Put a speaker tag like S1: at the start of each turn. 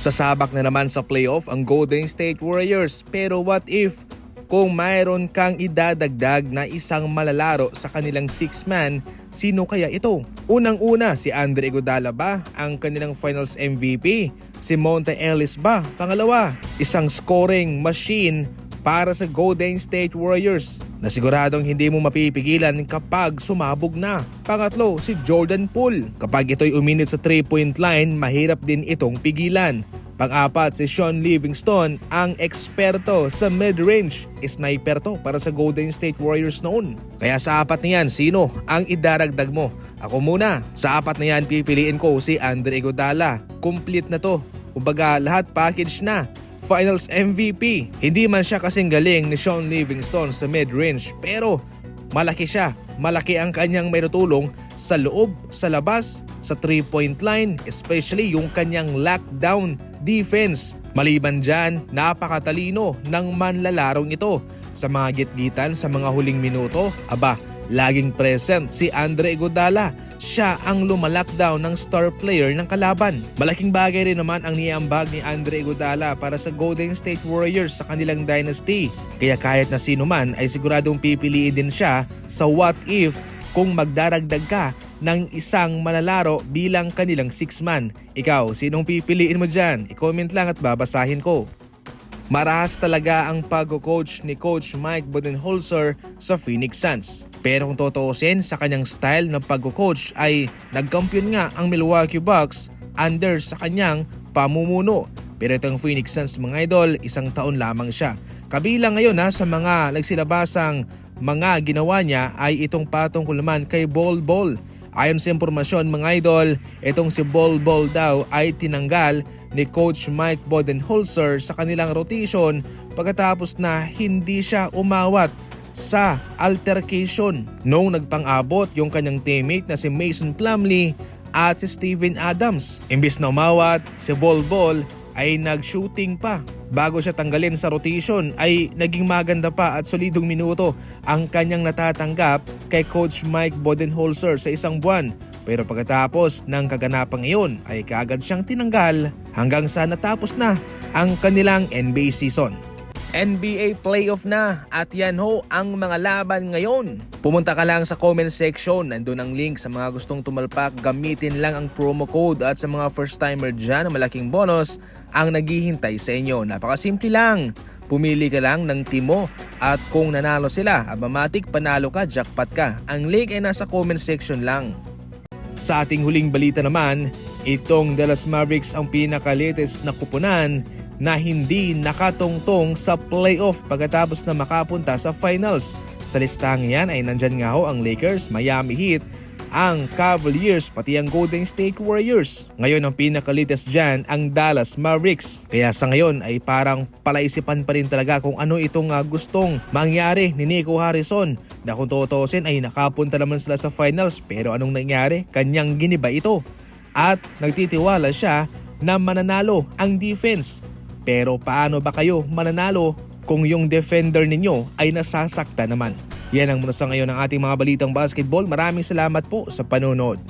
S1: Sasabak na naman sa playoff ang Golden State Warriors, pero what if kung mayroon kang idadagdag na isang malalaro sa kanilang six-man, sino kaya ito? Unang-una, si Andre Iguodala ba ang kanilang finals MVP? Si Monte Ellis ba? Pangalawa, isang scoring machine para sa Golden State Warriors na siguradong hindi mo mapipigilan kapag sumabog na. Pangatlo, si Jordan Poole. Kapag ito'y uminit sa 3-point line, mahirap din itong pigilan. Pang-apat, si Shaun Livingston, ang eksperto sa mid-range. Sniper to para sa Golden State Warriors noon. Kaya sa apat na yan, sino ang idaragdag mo? Ako muna, sa apat na yan pipiliin ko si Andre Iguodala. Complete na to. Kumbaga lahat package na. Finals MVP. Hindi man siya kasing galing ni Shaun Livingston sa mid-range, pero malaki siya. Malaki ang kanyang maitutulong sa loob, sa labas, sa 3-point line, especially yung kanyang lockdown defense. Maliban dyan, napakatalino ng manlalarong ito. Sa mga gitgitan, sa mga huling minuto, laging present si Andre Iguodala. Siya ang lumalockdown ng star player ng kalaban. Malaking bagay rin naman ang niambag ni Andre Iguodala para sa Golden State Warriors sa kanilang dynasty. Kaya kahit na sino man ay siguradong pipiliin din siya sa what if kung magdaragdag ka ng isang manlalaro bilang kanilang six-man. Ikaw, sinong pipiliin mo dyan? I-comment lang at babasahin ko. Marahas talaga ang pag-coach ni Coach Mike Budenholzer sa Phoenix Suns. Pero kung totoosin sa kanyang style ng pag-coach ay nagkampiyon nga ang Milwaukee Bucks under sa kanyang pamumuno. Pero itong Phoenix Suns mga idol, isang taon lamang siya. Kabilang ngayon sa mga nagsilabasang mga ginawa niya ay itong patungkol naman kay Bol Bol. Ayon sa impormasyon mga idol, itong si Bol Bol daw ay tinanggal ni Coach Mike Budenholzer sa kanilang rotation pagkatapos na hindi siya umawat sa altercation nung nagpang-abot yung kanyang teammate na si Mason Plumlee at si Steven Adams. Imbis na umawat, si Bol Bol ay nag-shooting pa. Bago siya tanggalin sa rotation ay naging maganda pa at solidong minuto ang kanyang natatanggap kay Coach Mike Budenholzer sa isang buwan. Pero pagkatapos ng kaganapang iyon ay kaagad siyang tinanggal hanggang sa natapos na ang kanilang NBA season. NBA playoff na at yan ho ang mga laban ngayon. Pumunta ka lang sa comment section, nandun ang link sa mga gustong tumalpak. Gamitin lang ang promo code at sa mga first timer dyan, malaking bonus ang naghihintay sa inyo. Napakasimple lang. Pumili ka lang ng team mo at kung nanalo sila, abamatik panalo ka, jackpot ka. Ang link ay nasa comment section lang. Sa ating huling balita naman, itong Dallas Mavericks ang pinaka-latest na kupunan na hindi nakatungtong sa playoff pagkatapos na makapunta sa finals. Sa listang yan ay nandyan nga ho ang Lakers, Miami Heat, ang Cavaliers, pati ang Golden State Warriors. Ngayon ang pinaka-latest dyan ang Dallas Mavericks. Kaya sa ngayon ay parang palaisipan pa rin talaga kung ano itong gustong mangyari ni Nico Harrison. Na kung tutuusin ay nakapunta naman sila sa finals, pero anong nangyari? Kanyang giniba ito. At nagtitiwala siya na mananalo ang defense. Pero paano ba kayo mananalo kung yung defender ninyo ay nasasakta naman? Yan ang muna sa ngayon ng ating mga balitang basketball. Maraming salamat po sa panonood.